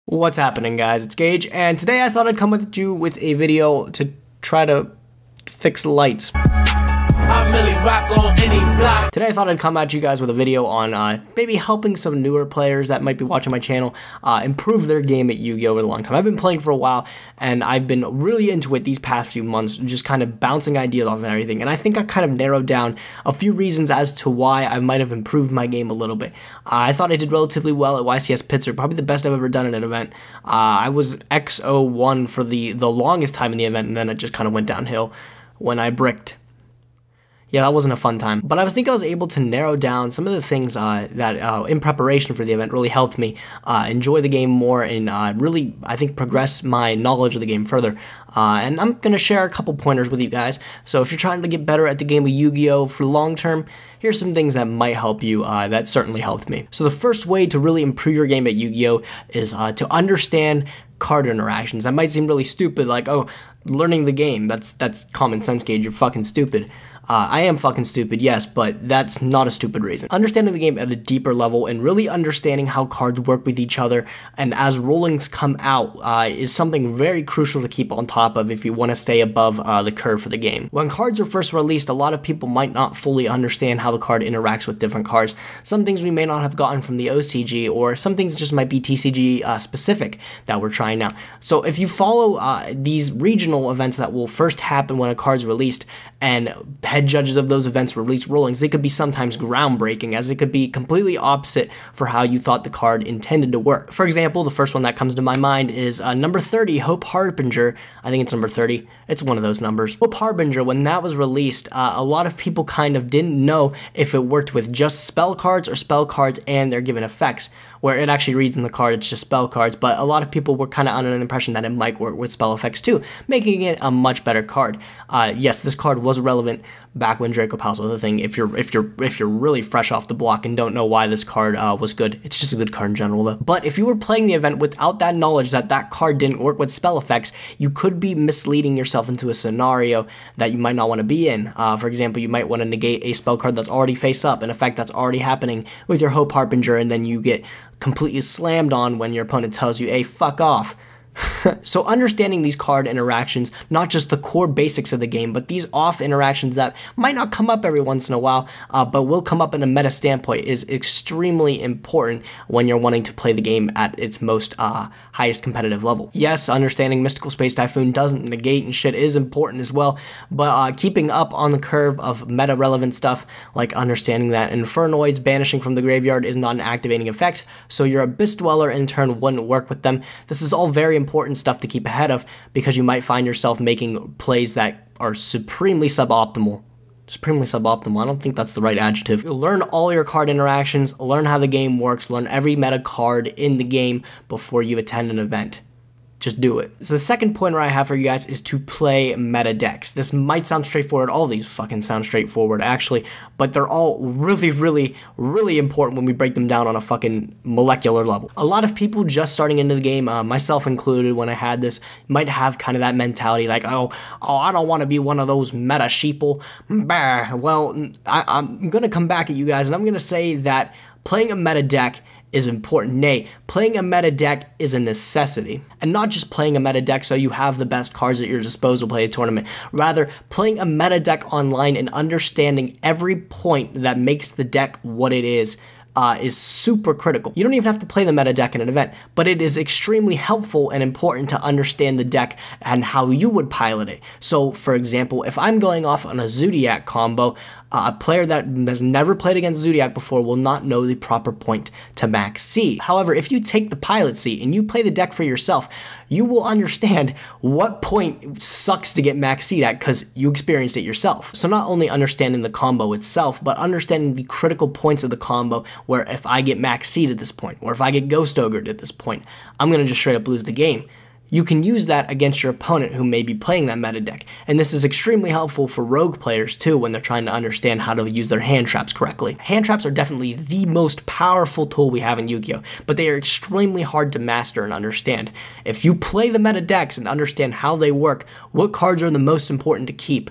What's happening, guys? It's Gage, and today I thought I'd come with you with a video to try to fix lights. Today I thought I'd come at you guys with a video on maybe helping some newer players that might be watching my channel improve their game at Yu-Gi-Oh! For a long time. I've been playing for a while, and I've been really into it these past few months, just kind of bouncing ideas off and everything, and I think I kind of narrowed down a few reasons as to why I might have improved my game a little bit. I thought I did relatively well at YCS Pittsburgh, probably the best I've ever done at an event. I was XO1 for the longest time in the event, and then it just kind of went downhill when I bricked. Yeah, that wasn't a fun time. But I think I was able to narrow down some of the things that in preparation for the event really helped me enjoy the game more and really, I think, progress my knowledge of the game further. And I'm going to share a couple pointers with you guys. So if you're trying to get better at the game of Yu-Gi-Oh! For the long term, here's some things that might help you that certainly helped me. So the first way to really improve your game at Yu-Gi-Oh! Is to understand card interactions. That might seem really stupid, like, oh, learning the game, that's common sense, Gage, you're fucking stupid. I am fucking stupid, yes, but that's not a stupid reason. Understanding the game at a deeper level and really understanding how cards work with each other and as rulings come out is something very crucial to keep on top of if you want to stay above the curve for the game. When cards are first released, a lot of people might not fully understand how the card interacts with different cards. Some things we may not have gotten from the OCG, or some things just might be TCG specific that we're trying now. So if you follow these regional events that will first happen when a card's released, and head judges of those events release rulings, they could be sometimes groundbreaking, as it could be completely opposite for how you thought the card intended to work. For example, the first one that comes to my mind is number 30, Hope Harbinger. I think it's number 30. It's one of those numbers. Hope Harbinger, when that was released, a lot of people kind of didn't know if it worked with just spell cards or spell cards and their given effects, where it actually reads in the card it's just spell cards, but a lot of people were kind of under an impression that it might work with spell effects too, making it a much better card. Yes, this card was relevant back when Draco Pals was a thing. If you're really fresh off the block and don't know why this card was good, it's just a good card in general though. But if you were playing the event without that knowledge that that card didn't work with spell effects, you could be misleading yourself into a scenario that you might not want to be in. For example, you might want to negate a spell card that's already face up, an effect that's already happening with your Hope Harbinger, and then you get completely slammed on when your opponent tells you, hey, fuck off. So understanding these card interactions, not just the core basics of the game, but these off interactions that might not come up every once in a while, but will come up in a meta standpoint, is extremely important when you're wanting to play the game at its most highest competitive level. Yes, understanding Mystical Space Typhoon doesn't negate and shit is important as well, but keeping up on the curve of meta relevant stuff, like understanding that Infernoids banishing from the graveyard is not an activating effect, so your Abyss Dweller in turn wouldn't work with them. This is all very important stuff to keep ahead of, because you might find yourself making plays that are supremely suboptimal. Supremely suboptimal, I don't think that's the right adjective. Learn all your card interactions, learn how the game works, learn every meta card in the game before you attend an event. Just do it. So the second pointer I have for you guys is to play meta decks. This might sound straightforward. All these fucking sound straightforward, actually, but they're all really, really, really important when we break them down on a fucking molecular level. A lot of people just starting into the game, myself included when I had this, might have kind of that mentality like, oh, I don't want to be one of those meta sheeple. Bah. Well, I'm going to come back at you guys, and I'm going to say that playing a meta deck is important. Nay, playing a meta deck is a necessity. And not just playing a meta deck so you have the best cards at your disposal to play a tournament. Rather, playing a meta deck online and understanding every point that makes the deck what it is super critical. You don't even have to play the meta deck in an event, but it is extremely helpful and important to understand the deck and how you would pilot it. So, for example, if I'm going off on a Zodiac combo, a player that has never played against Zodiac before will not know the proper point to max C. However, if you take the pilot seat and you play the deck for yourself, you will understand what point sucks to get max C at because you experienced it yourself. So not only understanding the combo itself, but understanding the critical points of the combo, where if I get max C'd at this point, or if I get Ghost Ogred at this point, I'm going to just straight up lose the game. You can use that against your opponent who may be playing that meta deck, and this is extremely helpful for rogue players too when they're trying to understand how to use their hand traps correctly. Hand traps are definitely the most powerful tool we have in Yu-Gi-Oh, but they are extremely hard to master and understand. If you play the meta decks and understand how they work, what cards are the most important to keep,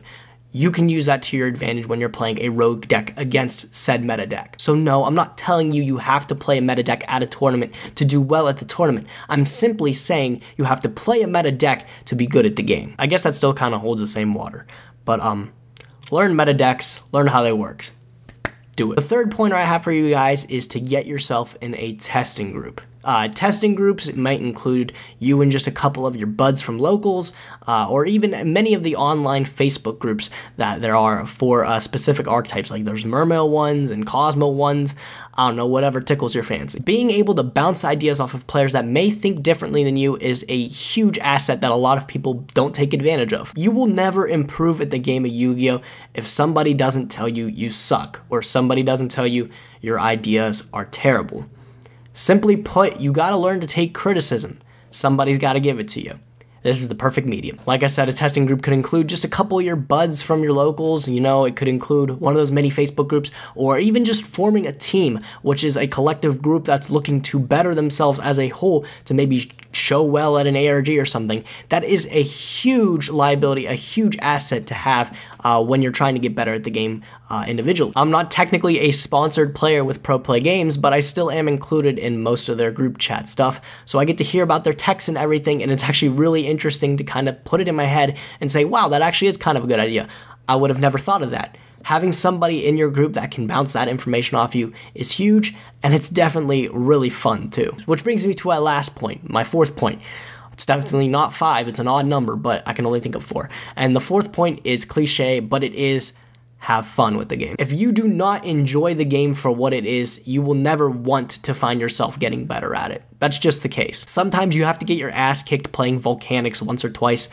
you can use that to your advantage when you're playing a rogue deck against said meta deck. So no, I'm not telling you you have to play a meta deck at a tournament to do well at the tournament. I'm simply saying you have to play a meta deck to be good at the game. I guess that still kind of holds the same water, but learn meta decks, learn how they work. Do it. The third pointer I have for you guys is to get yourself in a testing group. Testing groups might include you and just a couple of your buds from locals, or even many of the online Facebook groups that there are for specific archetypes, like there's Mermail ones and Cosmo ones, I don't know, whatever tickles your fancy. Being able to bounce ideas off of players that may think differently than you is a huge asset that a lot of people don't take advantage of. You will never improve at the game of Yu-Gi-Oh! If somebody doesn't tell you you suck, or somebody doesn't tell you your ideas are terrible. Simply put, you gotta learn to take criticism. Somebody's gotta give it to you. This is the perfect medium. Like I said, a testing group could include just a couple of your buds from your locals, you know, it could include one of those many Facebook groups, or even just forming a team, which is a collective group that's looking to better themselves as a whole to maybe show well at an ARG or something. That is a huge liability, a huge asset to have when you're trying to get better at the game individually. I'm not technically a sponsored player with Pro Play Games, but I still am included in most of their group chat stuff, so I get to hear about their techs and everything, and it's actually really interesting to kind of put it in my head and say, wow, that actually is kind of a good idea. I would have never thought of that. Having somebody in your group that can bounce that information off you is huge, and it's definitely really fun too. Which brings me to my last point, my fourth point. It's definitely not 5, it's an odd number, but I can only think of 4. And the fourth point is cliche, but it is have fun with the game. If you do not enjoy the game for what it is, you will never want to find yourself getting better at it. That's just the case. Sometimes you have to get your ass kicked playing Volcanics once or twice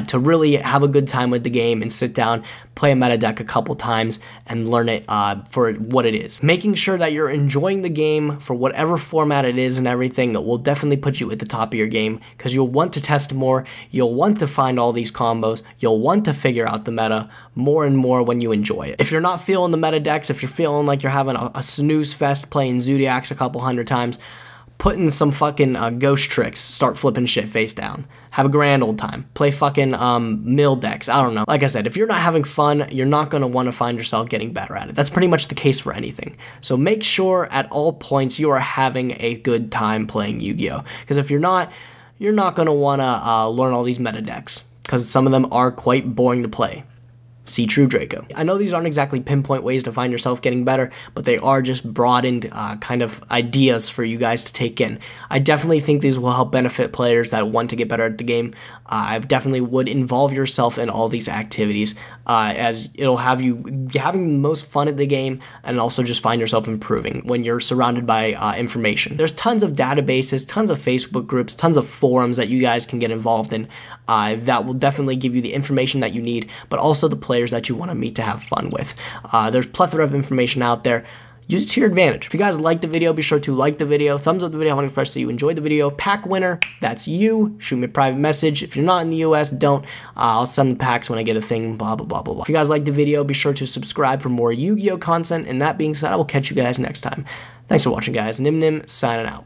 to really have a good time with the game and sit down, play a meta deck a couple times, and learn it for what it is. Making sure that you're enjoying the game for whatever format it is and everything will definitely put you at the top of your game, because you'll want to test more, you'll want to find all these combos, you'll want to figure out the meta more and more when you enjoy it. If you're not feeling the meta decks, if you're feeling like you're having a snooze fest playing Zodiacs a couple hundred times, put in some fucking ghost tricks, start flipping shit face down. Have a grand old time. Play fucking mill decks, I don't know. Like I said, if you're not having fun, you're not gonna wanna find yourself getting better at it. That's pretty much the case for anything. So make sure at all points you are having a good time playing Yu-Gi-Oh! Because if you're not gonna wanna learn all these meta decks, because some of them are quite boring to play. See True Draco. I know these aren't exactly pinpoint ways to find yourself getting better, but they are just broadened kind of ideas for you guys to take in. I definitely think these will help benefit players that want to get better at the game. I definitely would involve yourself in all these activities as it'll have you having the most fun at the game and also just find yourself improving when you're surrounded by information. There's tons of databases, tons of Facebook groups, tons of forums that you guys can get involved in that will definitely give you the information that you need, but also the players that you want to meet to have fun with. There's a plethora of information out there. Use it to your advantage. If you guys liked the video, be sure to like the video, thumbs up the video, I want to express that you enjoyed the video. Pack winner, that's you. Shoot me a private message. If you're not in the US, don't. I'll send the packs when I get a thing, blah, blah, blah, blah, blah. If you guys liked the video, be sure to subscribe for more Yu-Gi-Oh! Content. And that being said, I will catch you guys next time. Thanks for watching, guys. Nim Nim, signing out.